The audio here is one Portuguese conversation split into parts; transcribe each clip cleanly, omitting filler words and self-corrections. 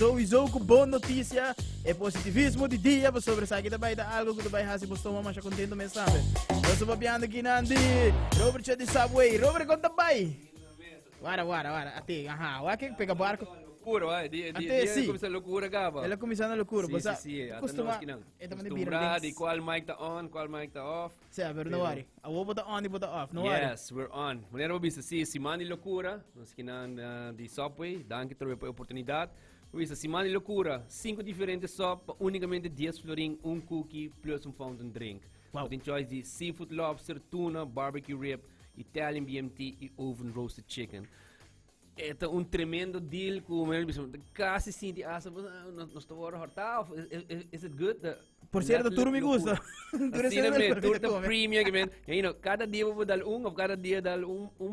Sowieso com boa notícia e positivismo de dia sobre essa aqui também dá algo que vai fazer você tomar mais contento mesmo sabe. Eu sou papiando aqui Nandi, Robert de Subway, Robert conta bem. Wara, até, o aqui pega barco. Loucura, vai, dia começa a loucura, gaba. Ela começa a loucura, Sim, sim, costuma, acostumado e qual mic tá on, qual mic tá off. Sim, pero não worry. A vou botar on e botar off, não worry. Yes, we're on. Maneira vista, sim, semana de loucura, nós que de Subway, danke por a oportunidade. Vista, semana de loucura, 5 diferentes sopas, unicamente 10 florin, um cookie plus um fountain drink. Wow. Tem choice de seafood lobster, tuna, barbecue rib, Italian BMT e oven roasted chicken. É tremendo deal com o meu quase sinto asa não estou a hortar is it good por certo tudo me gusta assim mesmo tudo premium que men cada dia vou dar ou cada dia dar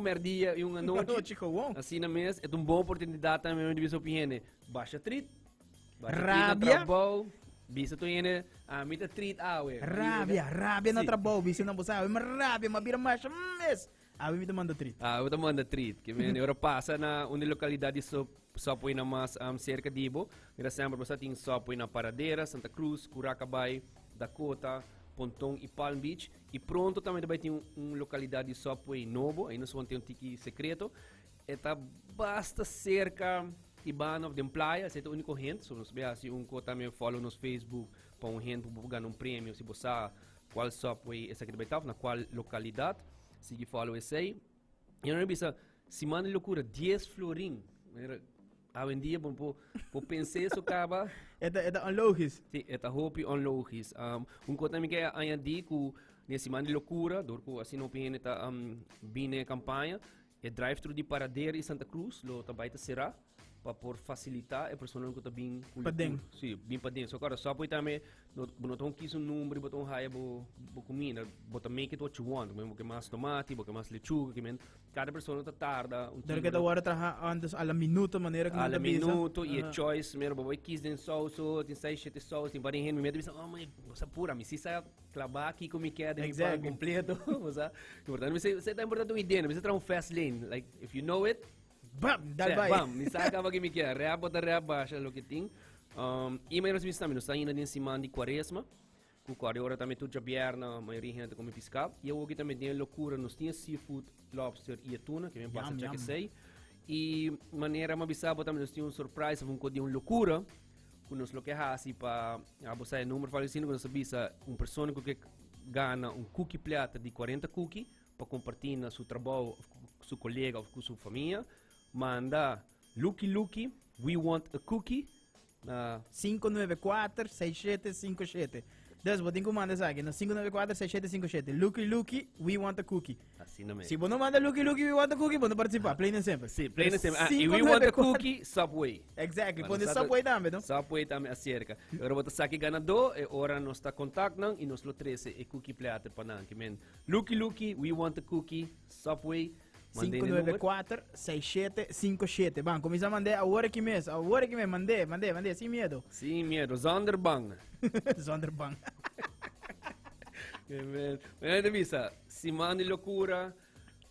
merdia e uma noite assim mesmo é boa oportunidade também de visão piene baixa treat rabia bisa tu ene mita treat rabia na trabalho bisa não você sabe mas rabia mas vira mais mes eu te mando treat. Eu te mando treat. Que agora passa na uma localidade Subway na mais cerca de Ibo. Mira sempre você tem Subway na Paradeira, Santa Cruz, Curacabay, Dakota, Pontong e Palm Beach. E pronto também vai ter uma localidade Subway novo. Aí nós vamos ter um tiki secreto. Eta basta cerca Ibanov de playa. Esse é o único hint. Se nós vemos assim também follow nos Facebook para um hint para ganhar um prêmio. Se você qual Subway esse aqui vai estar na qual localidade. Sige follow esse aí. E não bisa semana loucura 10 florin. Hoje em dia por pensar isso acaba. É onlogisch. Sim, é hope onlogisch. Coisa também que ainda digo nessa semana loucura, dorco assim não pensa tá bem campanha. É drive-thru de Paradeira e Santa Cruz, lo também tá será para por facilitar a pessoa que tá bem para dentro. Sim, bem para dentro. Agora só pode também não quis um número, botar raia bo comida, botar make it what you want, porque mais tomate, porque mais lechuga, que cada pessoa tá tarda. Deve que da hora trabalhar antes a minuto maneira que não a minuto e a choice, mesmo boy quis den sauce, tem 6-7 sauce, tem várias gente, me diz, oh mãe, você pura, me se sai clavar aqui como que é de completo, você. Importante, você tá importante uma ideia, você traz um fast lane, like if you know it. Bam, dal vai. Bam, mi sa acaba que me quer. Rea bota rea baixa lo que tem. E mais nós também, nós está indo em semana de quaresma. Com 40 horas também tudo já bierna, a maioria gente come pescado. E eu aqui também tem loucura, nós tínhamos seafood, lobster e tuna, que me passa já que sei. E maneira uma bisaba também nós tínhamos um surprise, um código loucura. Que nós lo que assim para a você número falecendo, nós sabia pessoa que ganha cookie plata de 40 cookie para compartilhar no seu trabalho, com seu colega ou com sua família. Manda Lucky, we want a cookie. 594-6757. Dus wat ik manda aqui, no 594-6757. Lucky, we want a cookie. Assim não é. Se você não manda Lucky, we want a cookie, você participar. Plain and simple. Sim, plain and simple. E we want a cookie, Subway. Exactly. Põe Subway também, não? Subway também acerca. Agora você aqui ganador, e ora nós está contactando e nós lo 13 e cookie plata para não. Lucky, we want a cookie, Subway. 594-6757. Bom, começa a mandar a hora que mês. Mandei, sem medo. Sem medo, Zonderbang. Zonderbang. Mas visa, semana de loucura.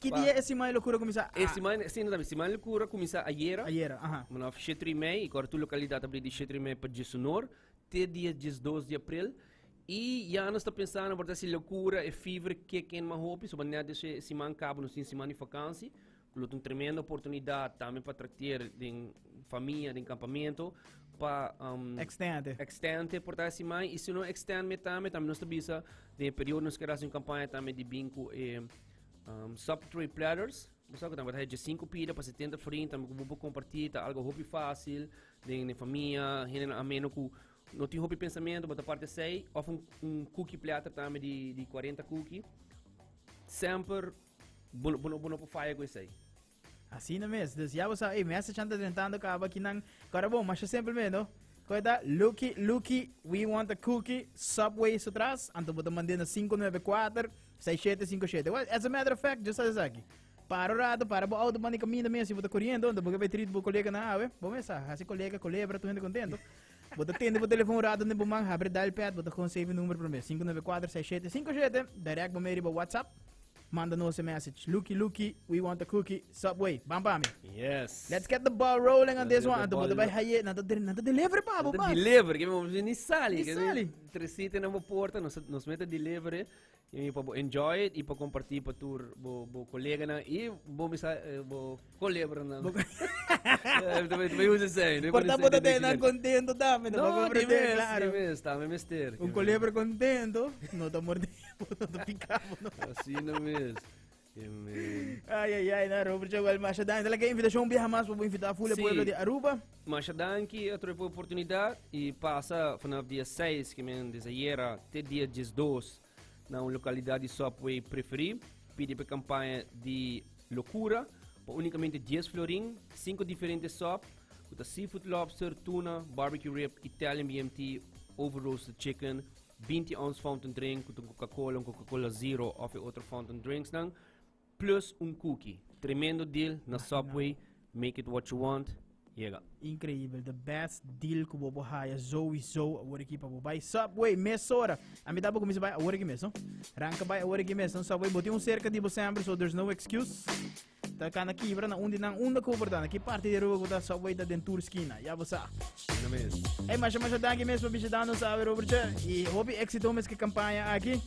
Que dia é semana de loucura começa? Semana de loucura começa ayer. Aham. Mas 7 de maio, agora tu localidade abre de 7 de maio para Sonor, até dia 12 de abril. E já nós estamos pensando por essa loucura e febre que quem mais roupa, sobre nada se semana cabo no semana de vacância, com uma tremenda oportunidade também para tratar de família, de acampamento, para extende por essa semana e se não extende também nós estamos de período nós queremos uma campanha também de bingo e subtree platters. Você que também de 5 pida para 70 frente, também vou compartilhar algo hobby fácil, de família, gente ameno com não tinha hobby pensamento, mas a parte 6, ou cookie plata também de 40 cookie. Sempre, bom para fazer com isso aí. Assim não mesmo. Então, já você, me essa chanta tentando acaba aqui não. Agora bom, mas sempre mesmo. Coisa, Lucky, we want a cookie, Subway isso atrás. Então, vou mandar na 594-6757. As a matter of fact, just as aqui. Para o lado, para o auto, manda caminho mesmo, se você correndo, então, porque vai ter o colega na água. Vamos começar, assim colega, para tu gente contento. Bota atende o telefone rado ne bumang abre dial pad bota com save número para mim 594-6757 direct para meu WhatsApp manda-nos a message. Lucky, we want a cookie. Subway, bam bam. Yes. Let's get the ball rolling on Let's this get one. the Ito mo ball dabei haye, nata delivery pa, Nata baba. deliver, kaya mo ni Sally. Ni Sally. Tresita na mo porta, nos mete delivery. E pa enjoy it, e pa compartilhar para tour bo colega na e bo misa bo colebra na. Também usa sei, né? Porta tayo ng contento dami. No, di Claro. mes, tama mister. Un culebra contento, no te mordemos, no te picamos. No. Assim não mesmo. Ai, na Robert Joel Machadang. Talaga invitasyon biya mas para invitar a Fula Sim. Pueblo de Aruba. Mas danke a tropa oportunidade e passa vanaf dia 6 que men desaiera até dia 12 na uma localidade Subway preferir. Pede para campanha de loucura, unicamente 10 florin, 5 diferentes sop, com seafood lobster, tuna, barbecue rib, Italian BMT, over roasted chicken, 20 ounce fountain drink, com Coca-Cola Zero of outro fountain drinks nang, plus cookie. Tremendo deal na Subway, make it what you want. Yega. Incrível, the best deal que bobo haya sowieso a aqui para bobai. Subway, mesora. A mim dá para começar a aqui mesmo. Ranca vai a aqui mesmo. Subway, botei cerca de sempre, so there's no excuse. Tá cá na quebra, na onde que eu portar, aqui parte de rua da Subway da dentura esquina. Já você. Não mesmo. Mas daqui mesmo para visitar nos sabe, Robert. E hobby éxito mesmo que campanha aqui.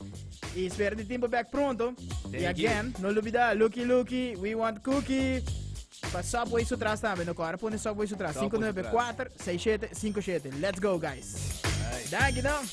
E espero de tempo back pronto. E again, não olvidar, Lucky, we want cookie. Pa Subway Sutras também, no cara, põe Subway Sutras, 594-6757. Let's go, guys. Daqui, não.